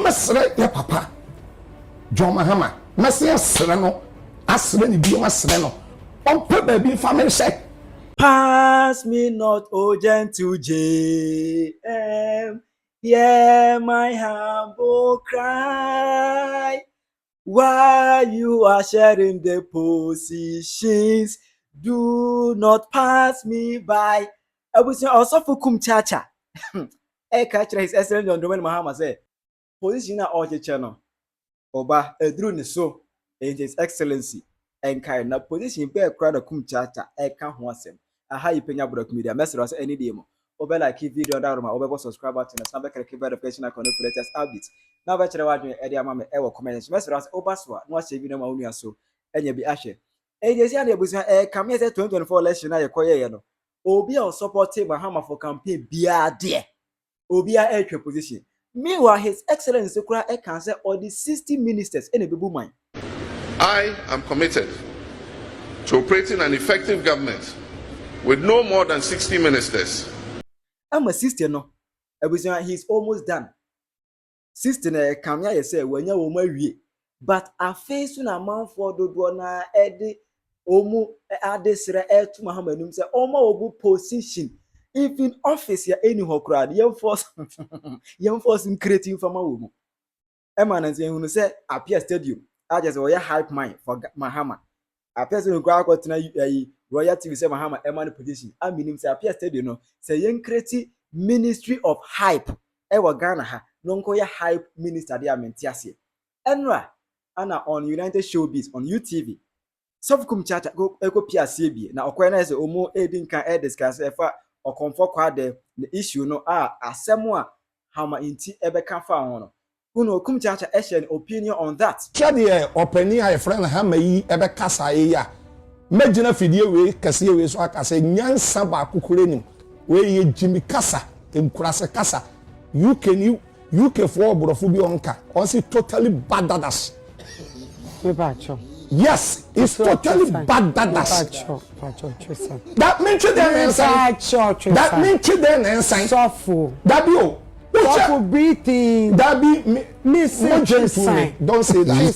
mesre ya papa John Mahama mesi asre no asre ni bi asre no on pe ba bi family say pass me not, O gentle JM, hear my humble cry. While you are sharing the positions, do not pass me by. I was also for Kumchacha. Catch His Excellency John Mahama say, position na all channel. Oba edru ne so, His Excellency, and kind na position be a crowd of Kumchacha, can ho asem. Aha yi Penyah Brock Media message us any day mo. Oba like video down ma oba subscribe button na be click notification icon for latest updates. Na be chere wadwen e dey ama me e wo comment message us oba so a no share video ma onua so enya bi ahye. E dey say na ebusia come here 2024 election na ye koye no. Obi a support Mahama for campaign bia de. Obi a etwe position. Meanwhile, His Excellency Kura can say all the 60 ministers in a baby mind. I am committed to operating an effective government with no more than 60 ministers. I'm a sister, no. He's almost done. Sister, come here, say, when you will marry. But I face soon a man for the Dwana Eddie Omo Adesra to Muhammad say, Omo Obu position. If in office, you're any crowd, young force in creating from a woman. Eman and saying, who said, appear stadium. I just wear hype mind for Mahama. Appears in the crowd, royalty say Mahama Eman position. I mean, him say appear stadium, no, say young creative ministry of hype. Ewa Ghana ha, non koya hype minister, they are mentiasi. Enra, Anna on United Showbiz on UTV. Sof Kumchacha go PCB. Now, Okwena is a Omo Edin can air discuss if or comfort the issue no asemwa hama inti ebe kan fa hono kuno Kumchacha an opinion on that chade openi a friend hama yi ebe kasa ya magina fidie we kase we so akase nyansa ba kokore nim we ye jimi kasa enkurase kasa UK for borofo bi onka on say totally badadas we bacho. Yes, it's totally bad that means you then that means you then inside sofu that be oh sofu breathing that be miss don't say that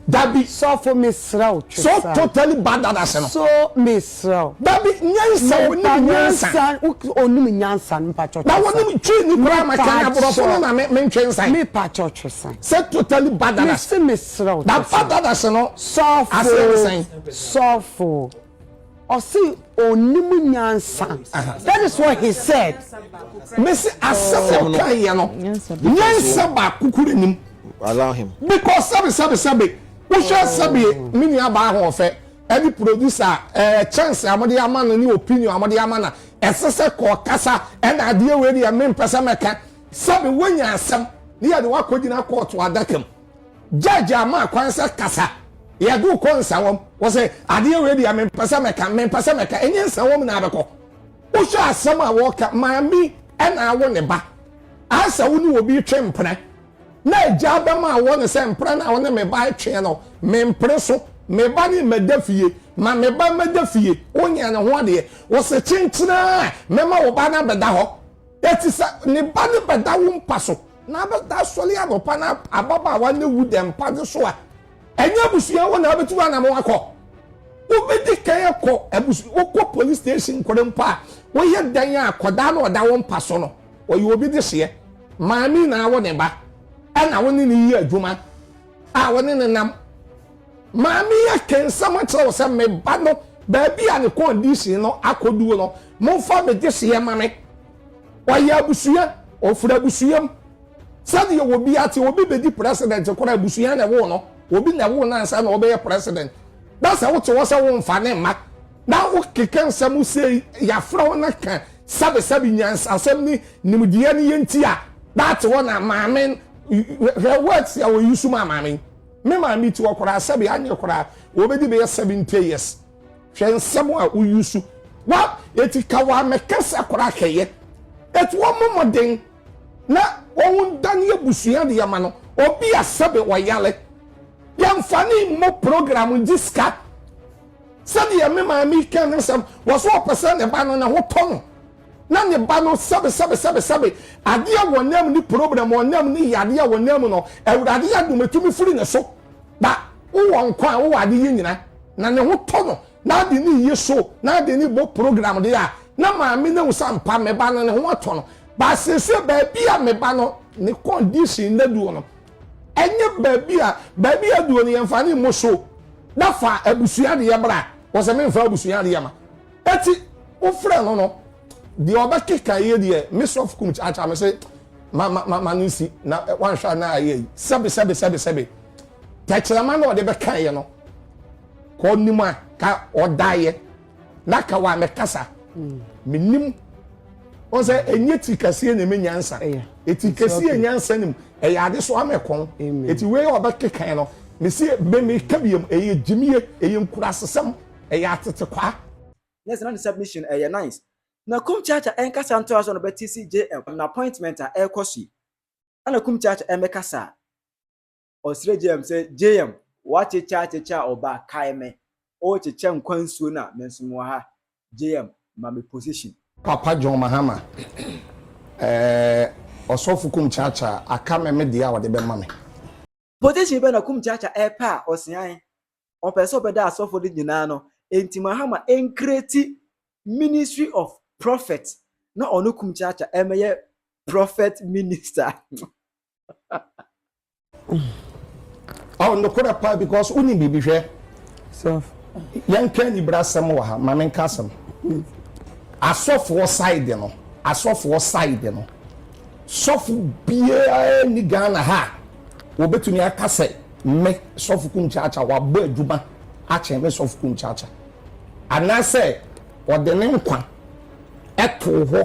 that be sofu misrau so totally bad that so misrau that be nyansa onum nyansa mpacho that one tree ni kwa makanya borofo na me twensan me pacho tresan so totally bad that misrau that bad that no sofu Osi onum nyansa. That is what he said. Messi asafo kan ye no. Nyansa ba kukuru nim. Allow him. Because sabe. We shall sabe mini aba ho fe. Every producer chance amade amana ni opinion amade amana. Esese ko kasa and ade we dey men pesa meka. Sabe wonya asem. Ni ya de wakogina court adakam. Judge ama kwansa kasa. Ya do konsa wom wo say ade we dia men pesa meka enye nsa wom na abekọ wo sha asem a wo ka maami na wo ne ba asa wo ni obi twempre na eja ba ma wo ne se mpre na wo ne me ba twe no me mpre so me ba ni medafie ma me ba medafie onya ne ho ade wo se chinchina me ma wo ba na beda ho etisa ne ba ne beda wo mpaso na beda sole adopa na ababa wa ne wu dem pa de so a enya busuya wona abetu na mo akọ obedi kan akọ abusu okọ police station kodempa wo ye dan akoda na oda wo mpa so no wo ye obi de hye maami na wo ne ba na wo ne ni yi adwuma wo ne nam maami ya kensam kire wo se me ba no ba bia ne condition no akodu no mo fa me de hye mame wo ye abusuya ofura abusuyam sadi wo bi ati obi bedi president kora abusuya na wo no obi na wo na nsa na obey president that's how to was won fa ne ma na wo keken sam say ya fra na kan sabe nyansa asem ni nimdie ni yenti a that one na mamen her words ya wo yusu ma mamen me ma mi ti okora sabe anye okora obedi be 70 years hwe nsem a wo yusu wa etika wa mekasa okora keye et wo momoden na won dan ye busuya de yama no obi asabe wo yale yamfani mo program diska sabe ya me ma mi kan nsem wo so person ne ba no na ho ton na ne ba no sabe adeɛ wɔ nam ni problem wɔ nam ni yadeɛ wɔ nam no awurade adumetumi firi ne so ba wo nkwa wo ade yi nyina na ne ho tɔ no na de ni yie so na de ni bo program de a na maame na wusa mpa me ba no ne ho atɔ no ba sese ba bia me ba no ne condition na duo no enye ba bia duo ne yɛmfa ne mo so na fa abusua de yɛ bra wɔ sɛ me mfa abusua de yɛ ma eti wo frɛ no the obakeka ye de miss of Kumchacha me say ma nisi na wan hwa na aye sebe techrama na de be kan ye no ko nim a ka odaye na ka wa me kasa menim o say enye tikase na me nyansa etikase nyansa nim e ya de so amekon eti we obakeka no me see be me kabiem eye jimie eye nkurasesem e ya tete kwa yes na submission nice na Kumchacha enkasa nto aso no beti CJM na appointment a ekosi ana Kumchacha emekasa osire JM say JM wache cha oba kaime o cheche nkwansuo na mensumo ha JM ma me position Papa John Mahama osofu Kumchacha akame me dia wode be mame position be na Kumchacha epa osian on person be da asofo de nyina no enti Mahama encreate Ministry of Prophet na onu Kumchacha emeye prophet minister oh no koda pa because uni bibi hwe so yan kan ni brasem wa ha mamen kasem asofo side no sofu bia ni Ghana ha wo betumi akase me sofu Kumchacha wa bo aduma a chen me sofu Kumchacha anase ode ne nkwa eto ho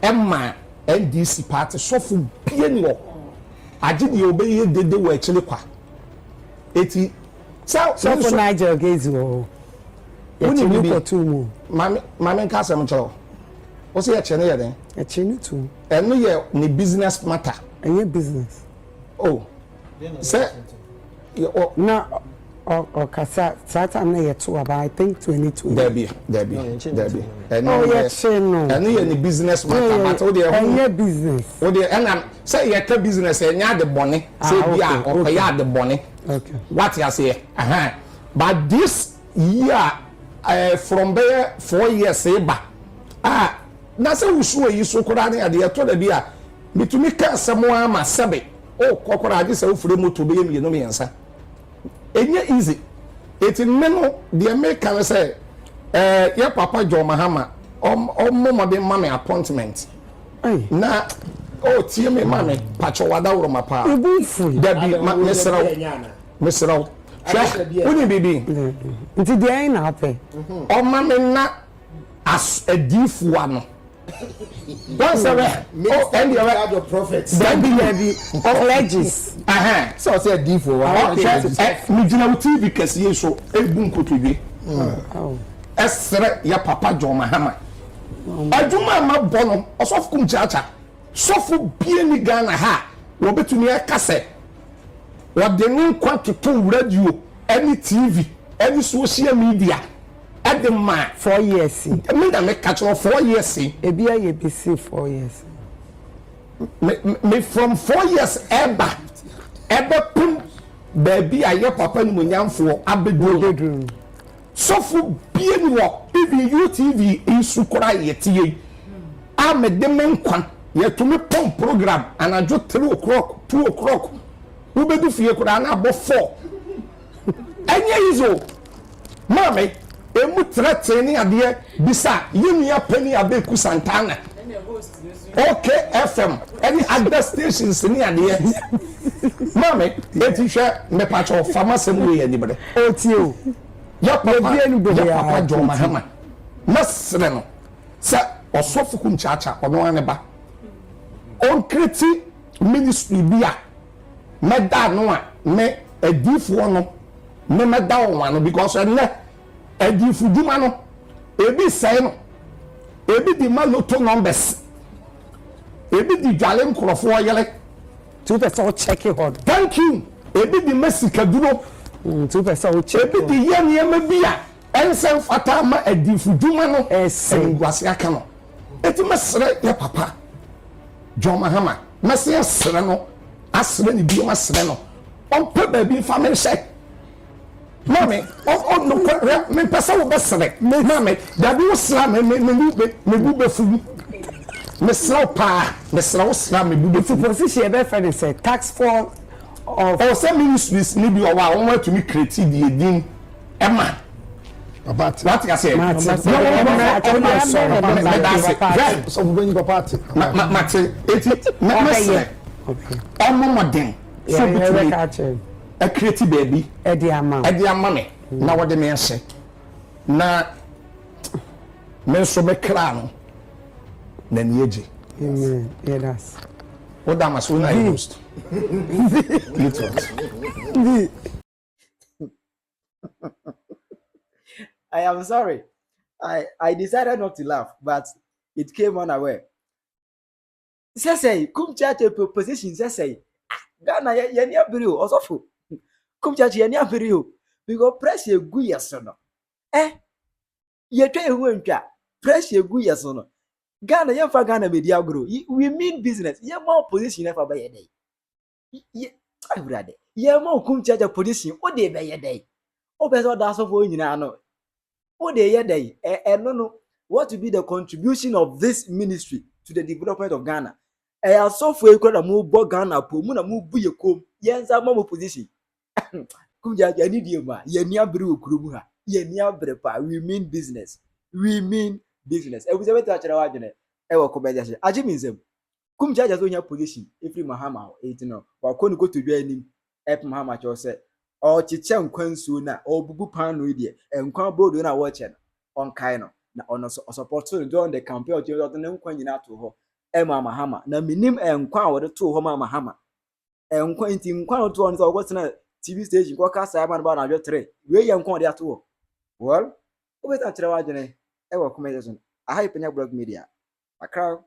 emma NDC party sofu bia ni wo agidi obeye dede wo akile kwa eti so for Niger gezo uni bi ko tumu mame nkasa mcho o se ya chene ye den e chenu tu eno ye ni business matter enye business oh say na or kasa sata na ye to about I think 2020 Debbie eno ye ni business matter but o de enye business o de ena say ye ka business enya de bone say bia o ya de bone okay what you say but this year from there 4 years eba na say usu yi so kora na de to da bia mitumi ka asemo ama sebe o kokora ade say ofure moto be yemi no me yansa enye easy eti meno the American say your Papa John Mahama mo de mame appointment na o tie me mame pacho wada woro mapa Debbie mesraw uni bibi nti de ai na happen o mame na as edifu ano once oh and the prophets Debbie of legends so say edifu me jina TV kesi so ebu nkotodwe esre ya Papa John Mahama aduma ma bono osofu Kumchacha sofu bie ni Ghana ha wo betumi akase wo de nkwa to radio any TV any social media at the man 4 years me da me catch 4 years ebi aye bc 4 years me from 4 years eba pum baby aye papa ni munyamfo abedu sofu bie ni wo even UTV insukura yetie amede menkwan yetumi pom program anajo 3 o'clock 2 o'clock wo bedu fie kura na abo 4 enye izo mame emu treteni ade bisa yimia pani abeku Santana okay FM any other stations ni ade mame eti hwe me pacho pharmacy we ani bere otio ya Papa John Mahama masre no sa osofu Kumchacha ono ane ba on kreti ministry bia meda no a me edifu no me meda won because ene edifu duma no ebi sai no ebi di maloto numbers ebi di dwale nkrofo yele two person check it hard thank you ebi di mesika duro two person check ebi di ye niam bia ensen fata ma edifu duma no esen gwase aka no eti mesre ya papa John Mahama mesre sre no asre ni bi mesre no on pe ba bi fa me hye mami on no me pesa wo besre mami da bi wo sra me bu be fu me sra pa me sra wo sra me bu be fu position be friend say tax for of some ministries ni bi o wa won to me create the edin ema about what you say so we go party mate eti me omo modern so we catch a create baby e di ama me na wo de me hye na me so be kra no na ni eje amen yeah that's what that must na host I am sorry. I decided not to laugh, but it came unaware. Say, Kumchacha position say, Ghana yeni abiriu osofu. Kumchacha yeni abiriu because press ye gu yesono. Ye twa ehu ntwa press ye gu yesono. Ghana ye fa Ghana media grow. We mean business. Ye more position fa ba ye dey. Ye brother. Ye more Kumchacha position o dey be ye dey. O be so da so for nyina no. O dey ye dey. No. What will be the contribution of this ministry to the development of Ghana? So for you could move Ghana po mu na mu bu ye kom. Ye nza mo position. Kumchacha ni die ma. Ye ni abere okurum ha. Ye ni abere pa. We mean business. We mean business. E we say better achara wa dwene. E wo ko be je. Aje minzem. Kumchacha so nya position. Every Mahama 18 no. Wa ko ni ko to dwa anim. Ep Mahama cho say o chiche nkwansuo na o bubu pan no ide. Enkwan bodo na wo che no. On kai no. Na ono support so don the campaign o je ne nkwan nyina to ho. Ema Mahama na minim enkwan wo de to ho ma Mahama. Enkwan nti nkwan to on so go tena TV station ko ka sa ba na adwo 3. We ye nkwan de ato ho. Well, o beta kire wa dwene e wo comment section. Aha Penyah blog media. Akra